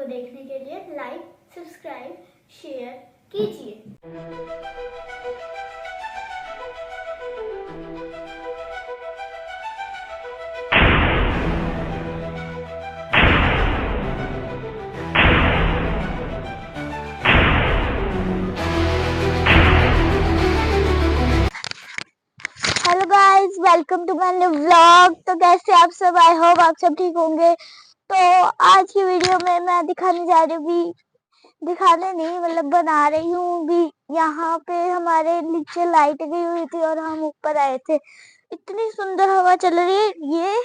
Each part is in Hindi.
देखने के लिए लाइक, सब्सक्राइब, शेयर कीजिए। Hello guys, welcome to my new vlog. तो कैसे आप सब? आई होप आप सब ठीक होंगे। तो आज की वीडियो में मैं दिखाने जा रही हूँ, दिखाने नहीं मतलब बना रही हूँ भी। यहाँ पे हमारे नीचे लाइट गई हुई थी और हम ऊपर आए थे। इतनी सुंदर हवा चल रही है। ये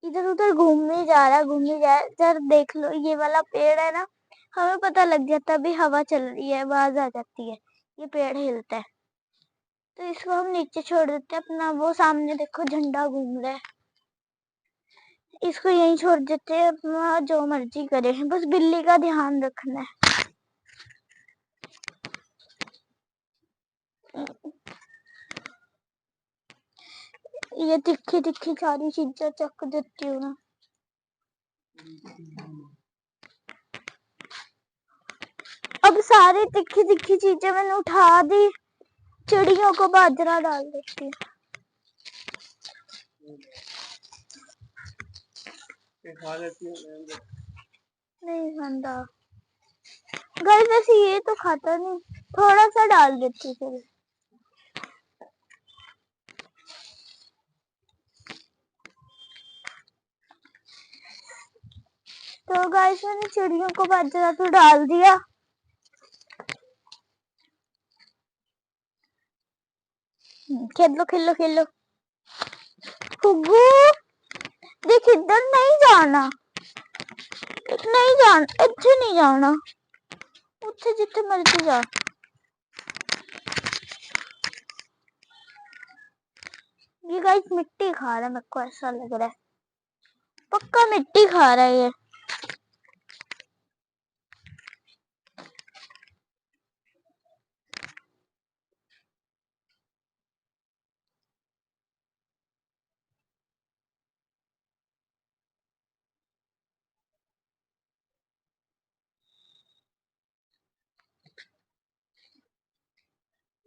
इधर उधर घूमने जा रहा है, घूमने जा रहा है। इधर देख लो, ये वाला पेड़ है ना, हमें पता लग जाता है अभी हवा चल रही है, आवाज आ जाती है, ये पेड़ हिलता है। तो इसको हम नीचे छोड़ देते हैं अपना। वो सामने देखो झंडा घूम रहा है, इसको यहीं छोड़ देते हैं, अपना जो मर्जी करे। बस बिल्ली का ध्यान रखना है। ये तिखी तिखी सारी चीजें चक देती हूँ ना। अब सारी तिखी तिखी चीजें मैंने उठा दी, चिड़ियों को बाजरा डाल देती हूँ। नहीं खांदा गाइस, वैसे ये तो खाता नहीं, थोड़ा सा डाल देती फिर। तो गाइस, मैंने चिड़ियों को बाजरा तो डाल दिया। खेलो खेलो खेलो। देख, इधर नहीं जाना, नहीं जाना, इतने नहीं जाना, उठे जितने मर्जी जा। ये गाइस मिट्टी खा रहा है, मेरे को ऐसा लग रहा है, पक्का मिट्टी खा रहा है ये।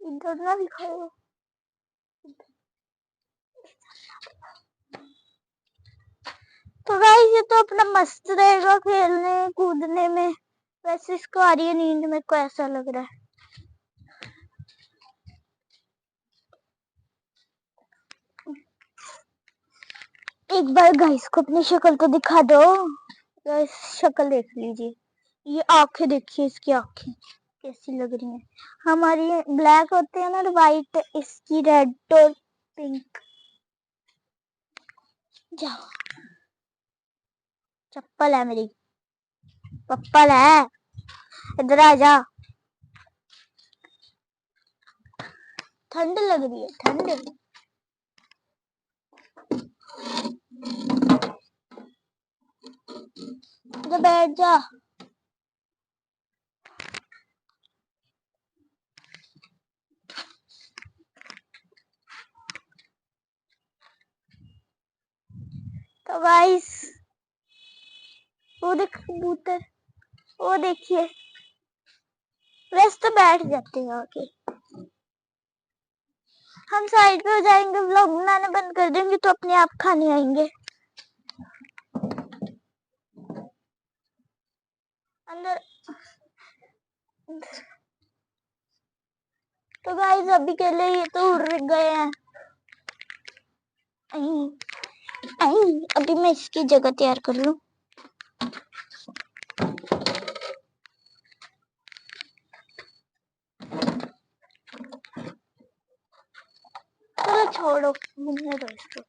इधर ना दिखाओ। तो गाइस, ये तो अपना मस्त रहेगा खेलने कूदने में। वैसे इसको आ रही है नींद, मेरे को ऐसा लग रहा है। एक बार गाइस को अपनी शक्ल तो दिखा दो। गाइस शक्ल देख लीजिए, ये आंखें देखिए, इसकी आंखें कैसी लग रही हैं। हमारी ब्लैक होते हैं ना, वाइट, इसकी रेड और पिंक। जाओ, चप्पल है मेरी, पप्पल है, इधर आ जा। ठंड लग रही है, ठंड। तो बैठ जा। तो गाइस, वो देख कबूतर, वो देखिए। वैसे तो बैठ जाते हैं आके। हम साइड पे हो जाएंगे, व्लॉग बनाना बंद कर देंगे तो अपने आप खाने आएंगे अंदर। तो गाइस, अभी के लिए ये तो उड़ गए हैं। अभी मैं इसकी जगह तैयार कर लूं। चलो छोड़ो, घूमने दो इसको।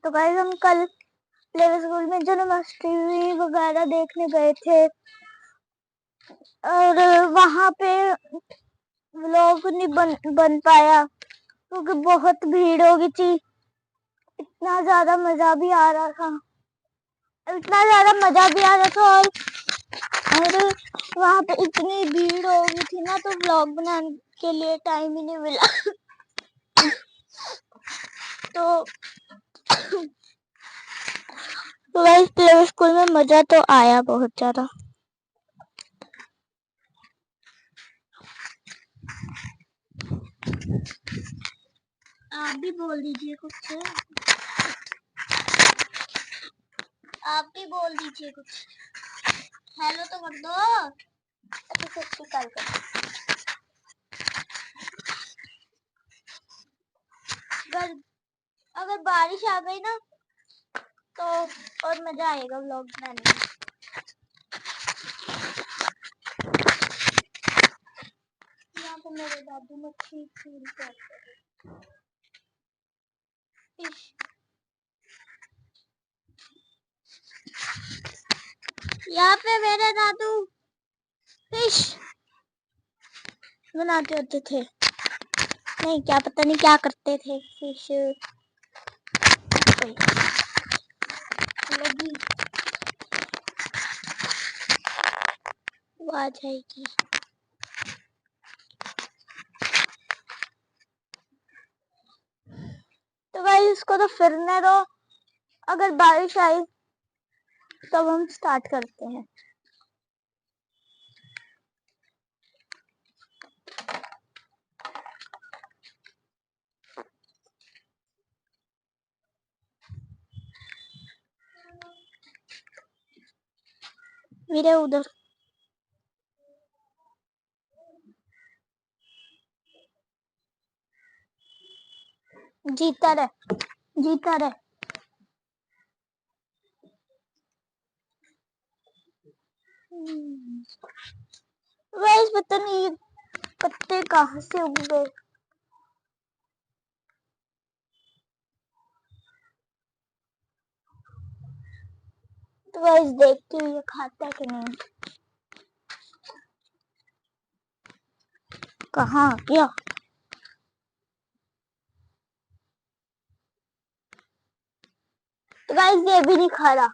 तो गाइस हम कल प्ले स्कूल में जन्माष्टमी वगैरह देखने गए थे और वहां पे व्लॉग नहीं बन पाया क्योंकि बहुत भीड़ हो गई थी। इतना ज्यादा मजा भी आ रहा था और वहां पे इतनी भीड़ हो गई थी ना, तो व्लॉग बनाने के लिए टाइम ही नहीं मिला। तो गाइस प्ले स्कूल में मजा तो आया बहुत ज्यादा। आप भी बोल दीजिए कुछ, आप भी बोल दीजिए कुछ। हेलो तो कर दो। अच्छा कल कर। अगर बारिश आ गई ना तो और मजा आएगा व्लॉग बनाने में। यहाँ पे मेरे दादू मच्छी फील करते हैं। यहाँ पे मेरे दादू फिश बनाते होते थे, नहीं क्या पता नहीं क्या करते थे। फिश लगी वो आ जाएगी। तो भाई इसको तो फिरने दो, अगर बारिश आई तब हम स्टार्ट करते हैं। मेरे उधर जीता रहे। गाइस पता नहीं ये पत्ते कहाँ से उग गए। तो गाइस देखते हुए ये खाता है कि नहीं। कहाँ गया? तो गाइस ये भी नहीं खा रहा।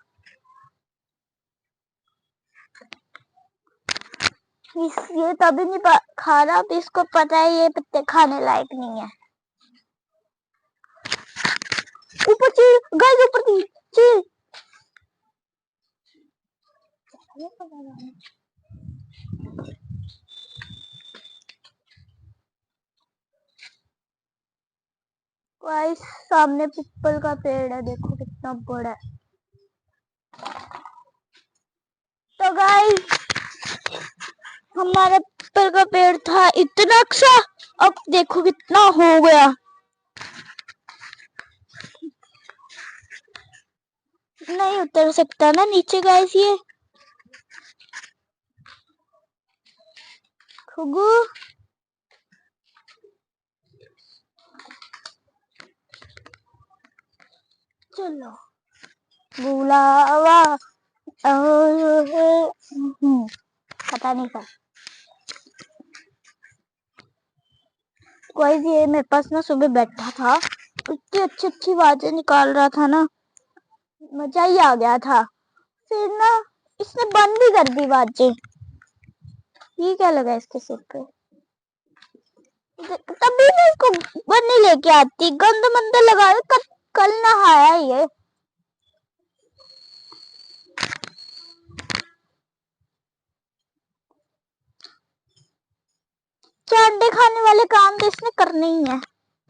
ये तभी नहीं खा रहा, अब इसको पता है ये पत्ते खाने लायक नहीं है। ऊपर चील गाइस, ऊपर चील। गाइस सामने पीपल का पेड़ है, देखो कितना बड़ा है। तो गाइस हमारा पीपल का पेड़ था इतना अच्छा, अब देखो कितना हो गया। नहीं उतर सकता ना नीचे गाइस ये। खुगू चलो बुलावा पता नहीं था। गाइस ये मेरे पास ना सुबह बैठा था, इतनी अच्छी आवाजें निकाल रहा था ना, मजा ही आ गया था। फिर ना इसने बंद भी कर दी आवाजें। ये क्या लगा इसके सिर पे? तभी मैं इसको बंद नहीं लेके आती, गंद मंद लगा कल नहाया ये। तो अंडे खाने वाले काम तो इसने करने ही है।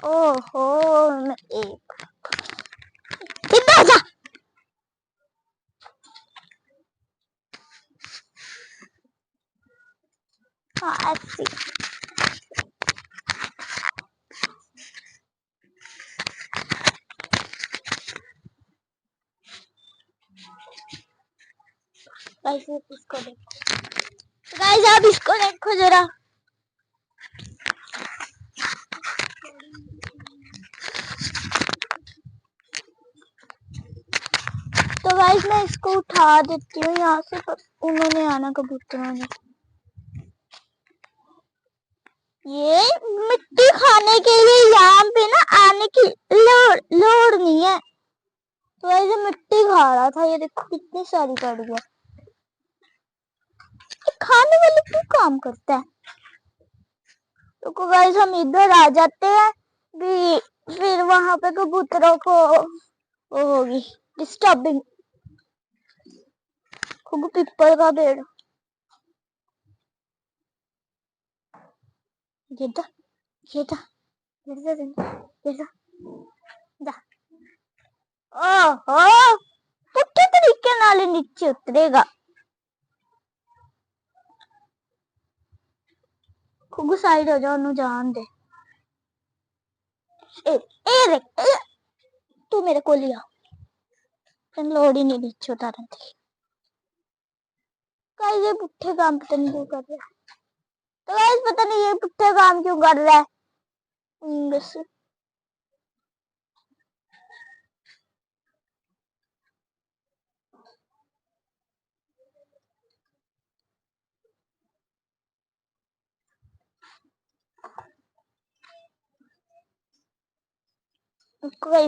ओहो एक इधर जा। हाँ ऐसी इसको देखो गाइस, आप इसको देखो जरा। गाइस मैं इसको उठा देती हूँ यहाँ से, पर उन्होंने आना कबूतरों ने। ये मिट्टी खाने के लिए यहाँ पे ना आने की लोड़ नहीं है, तो ऐसे मिट्टी खा रहा था। ये देखो कितनी सारी पड़ी है। खाने वाले क्यों काम करता है? तो गाइस हम इधर आ जाते हैं भी, फिर वहां पे कबूतरों को वो होगी डिस्टर्बिंग। पीपल का पेड़, ये था, ये था, ये था, जा। ओहो, पुट्ठे तरीके नाले नीचे उतरेगा। खुगू साइड हो जाओ, जान दे। ए तू मेरे को लिया, लोड ही नहीं नीचे उतारने थी। ये पुट्ठे काम पता नहीं क्यों कर रहा है। तो गाइस पता नहीं ये पुट्ठे काम क्यों कर रहा है। बस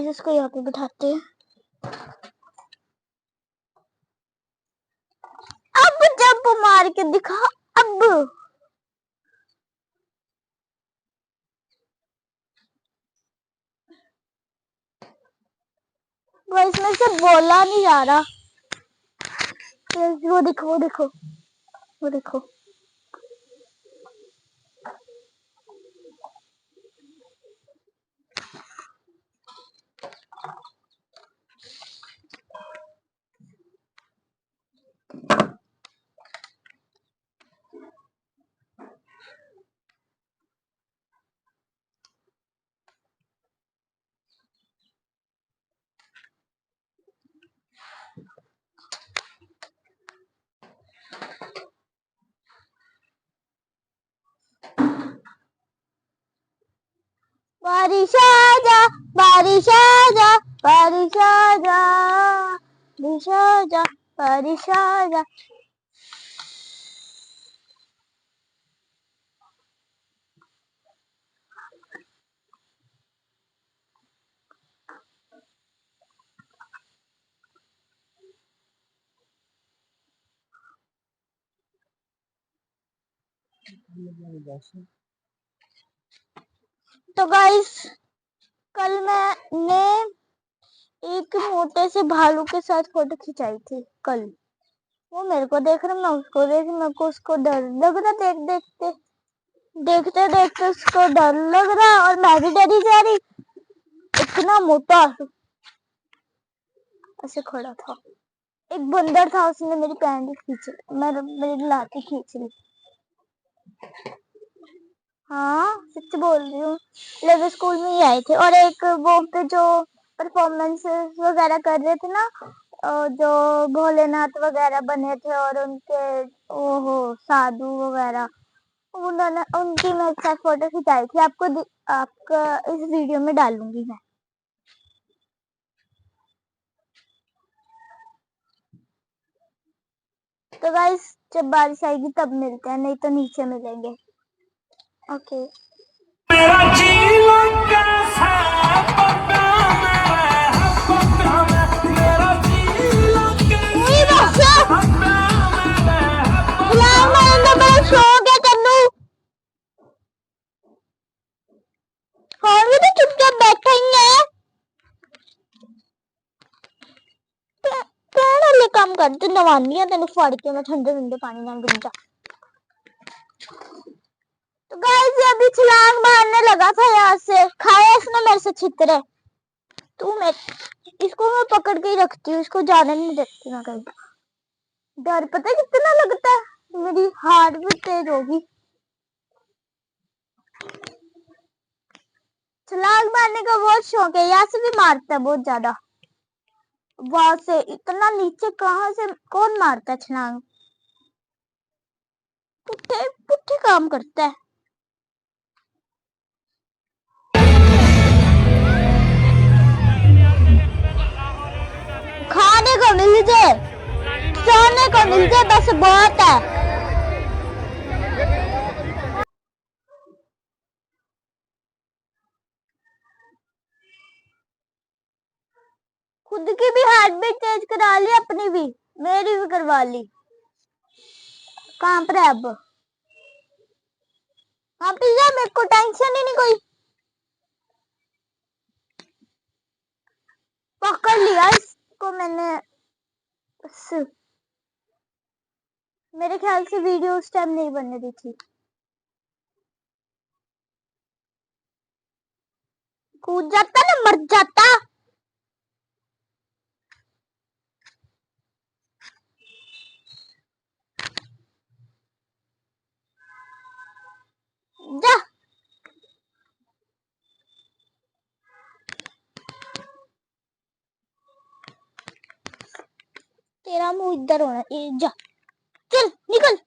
इसको यहाँ पे बिठाते हैं। अब जब मार के दिखा, अब इसमें से बोला नहीं जा रहा। वो देखो, वो देखो, वो देखो। बारिश आजा, बारिश आजा, बारिश आजा, बारिश आजा, बारिश आजा। तो गाइस कल मैंने एक मोटे से भालू के साथ फोटो खिंचाई थी कल। वो मेरे को देख रहा, मैं उसको देख, मेरे को उसको डर लग रहा। देखते देखते उसको डर लग रहा और मैं भी डरी जा रही। इतना मोटा ऐसे खड़ा था। एक बंदर था, उसने मेरी पैंट खींच, मेरी लाठी खींच ली। हाँ सच बोल रही हूँ। लेवल स्कूल में ही आए थे और एक वो पे जो परफॉर्मेंस वगैरह कर रहे थे ना, जो भोलेनाथ वगैरह बने थे और उनके ओहो साधु वगैरह, उन्होंने उनकी मेरे साथ फोटो खिंचाई थी। आपका इस वीडियो में डालूंगी मैं। तो गाइस जब बारिश आएगी तब मिलते हैं, नहीं तो नीचे मिलेंगे। ओके। मेरा शौक है तन्नू, और भी तो चुपचाप बैठा ही है। वाले काम करते नवानी है तेन फड़ के मैं ठंडे ठंडे पानी ना गिर जा। तो गाइस ये अभी छलांग मारने लगा था, यहाँ से खाया इसने मेरे से छितरे। इसको मैं पकड़ के ही रखती हूँ, इसको जाने नहीं देती मैं कहीं। डर पता है कितना लगता है, मेरी हार्ट भी तेज होगी। छलांग मारने का बहुत शौक है, यहाँ से भी मारता है बहुत ज्यादा। वहां से इतना नीचे कहां से कौन मारता है छलांग? पुट्ठे पुट्ठे काम करता है। खाने को मिल जाए मिल जाए बस बहुत है। खुद की भी हार्ट बीट चेंज करा ली, अपनी भी, मेरी भी करवा ली। कहाँ पर है अब? हाँ पिज्जा, मेरे को टेंशन ही नहीं कोई। पकड़ लिया इसको मैंने। मेरे ख्याल से वीडियो उस टाइम नहीं बनने दी थी। कूद जाता ना, मर जाता। जा, तेरा मुंह इधर होना, जा, चल निकल।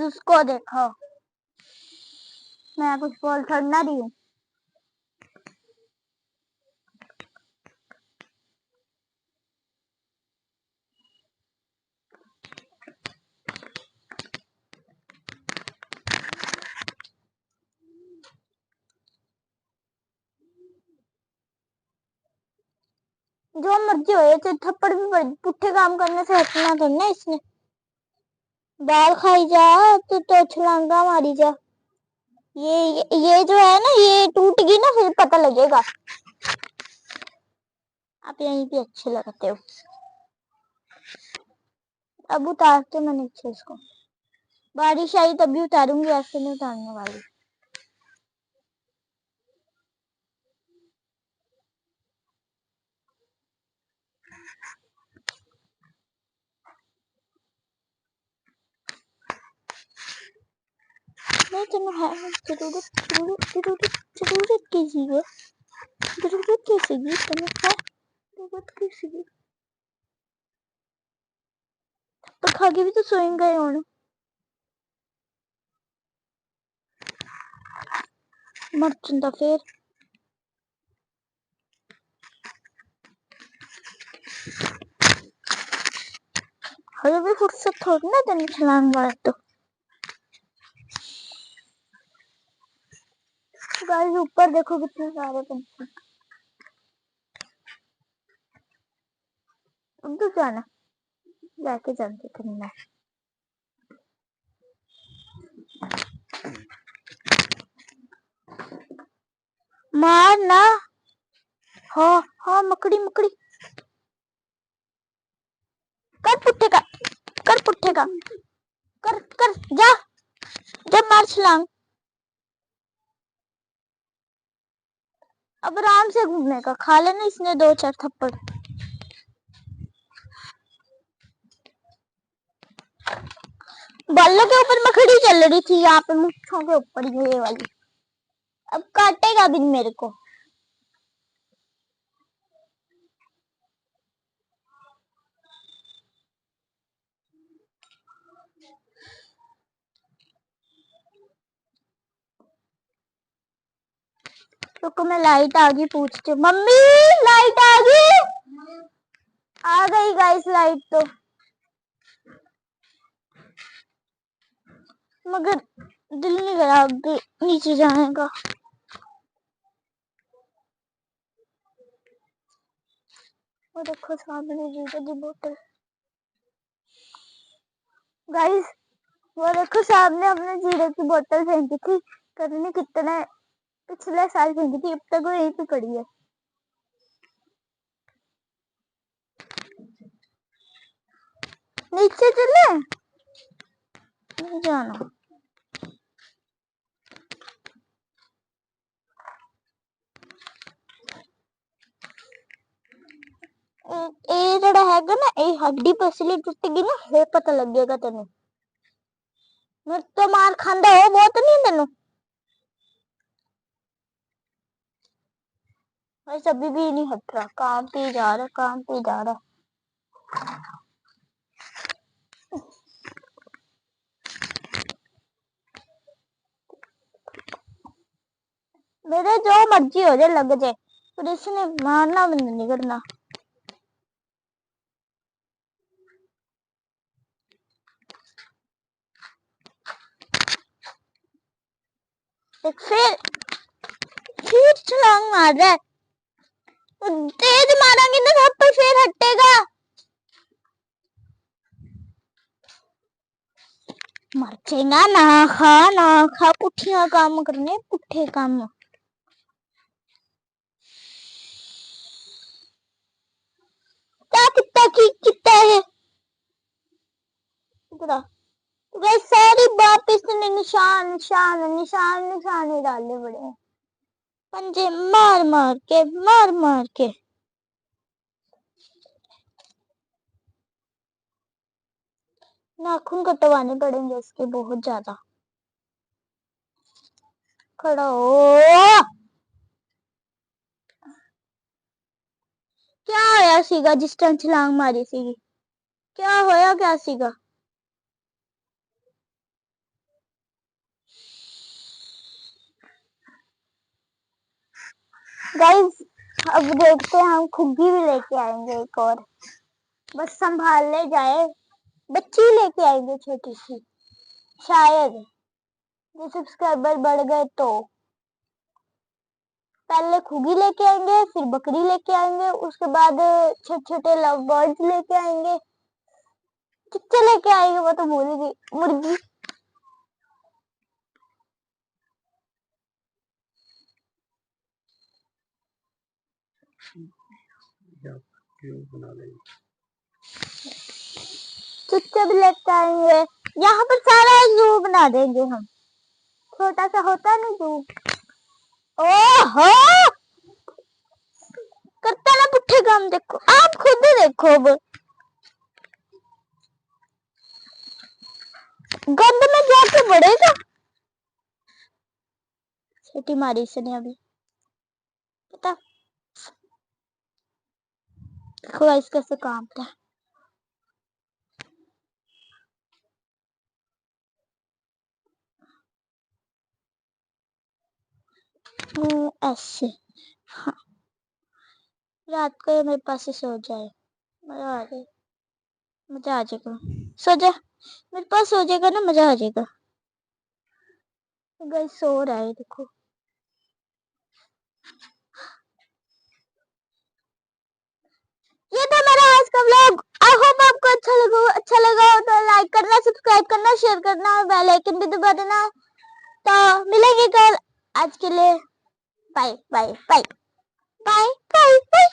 उसको देखो, मैं कुछ बोल थोड़ा ना रही हूँ। जो मर्जी हो, ये थप्पड़ भी पुट्ठे काम करने से हटना तो ना इसने। बाल खाई जा तो छलांगा मारी जा। ये जो है ना, ये टूट गई ना, फिर पता लगेगा। आप यहीं पे अच्छे लगते हो। अब उतारते मैं नीचे इसको, बारिश आई तभी उतारूंगी, ऐसे नहीं उतारने वाली। नहीं तुम्हें है जरूरत किसी है, जरूरत किसी की तुम्हें है, जरूरत किसी की। तो खा के भी तो सोएंगे ਹੁਣ। मर चुंदा फिर। हजे भी फुर्सत थोड़ी ना तेन छलांग मार तो। गाइस ऊपर देखो कितने सारे पंछी। उधर जाना, लेके जानते थे मैं। मार ना। हाँ हाँ, मकड़ी मकड़ी कर पुट्ठे का, कर पुट्ठे का, कर कर जा, जब मार छलांग। अब आराम से घूमने का, खा लेना इसने 2-4 थप्पड़। बालों के ऊपर मकड़ी चल रही थी, यहाँ पे मुच्छों के ऊपर ये वाली। अब काटेगा भी मेरे को। तो मैं लाइट आ गई पूछती हूँ, मम्मी लाइट आ गई। आ गई गाइस लाइट तो, मगर दिल नहीं करा अब नीचे जाने का। वो देखो सामने जीरे की बोतल। गाइस वो देखो सामने हमने जीरे की बोतल फेंकी थी, करने कितने पिछले साल फेंकी थी, अब तक वो यहीं पे पड़ी है। नीचे चले, नहीं जाना। ਇਹ ਜਿਹੜਾ ਹੈਗਾ ਨਾ, ਇਹ ਹੱਡੀ ਪਸਲੀ ਟੁੱਟ ਗਈ ਨਾ, ਇਹ ਪਤਾ ਲੱਗੇਗਾ ਤੈਨੂੰ। ਮੇਰੇ ਤੋਂ ਮਾਰ ਖਾਂਦਾ ਹੋ ਬਹੁਤ ਨਹੀਂ ਤੈਨੂੰ। बस अभी भी नहीं हट रहा, काम पे जा रहा, काम पे जा रहा। मेरे जो मर्जी हो जाए, लग जाए, पर इसने मारना बंद नहीं करना। फिर छलांग मार रहा है। तो तेज मारेंगे ना सब पर, फिर हटेगा। मर जाएगा। ना खा पुठिया काम करने, पुठे काम। क्या कितना है तो सारी बात इसने निशान ही डाले बड़े पंजे मार के। नाखून कटवाने पड़ेंगे इसके बहुत ज्यादा। खड़ा हो। क्या होया सीगा जिस टाइम छलांग मारी सीगी? क्या होया क्या सीगा? गाइस अब देखते हैं, हम खुग्गी भी लेके आएंगे एक और, बस संभाल ले जाए। बच्ची लेके आएंगे छोटी सी, शायद जो सब्सक्राइबर बढ़ गए तो। पहले खुगी लेके आएंगे, फिर बकरी लेके आएंगे, उसके बाद छोटे छोटे लव बर्ड्स लेके आएंगे। कितने लेके आएंगे वो तो भूल गई। मुर्गी चुच्चे भी लेके आएंगे। यहाँ पर सारा जू बना देंगे हम, छोटा सा होता है ना जू। ओहो करता ना पुट्ठे काम। देखो आप खुद ही देखो, अब गंद में जाके बढ़ेगा। छठी मारी इसने अभी, पता देखो गाइस कैसे काम था। ऐसे हाँ, रात को मेरे पास ही सो जाए, मजा आ जाएगा। सो जा, मेरे पास सो जाएगा ना, मजा आ जाएगा। गाइस सो रहा है देखो। ये था मेरा आज का व्लॉग। आई होप आपको अच्छा लगा हो तो लाइक करना, सब्सक्राइब करना, शेयर करना और बेल आइकन भी दबा देना। तो मिलेंगे कल। आज के लिए bye bye bye bye bye bye.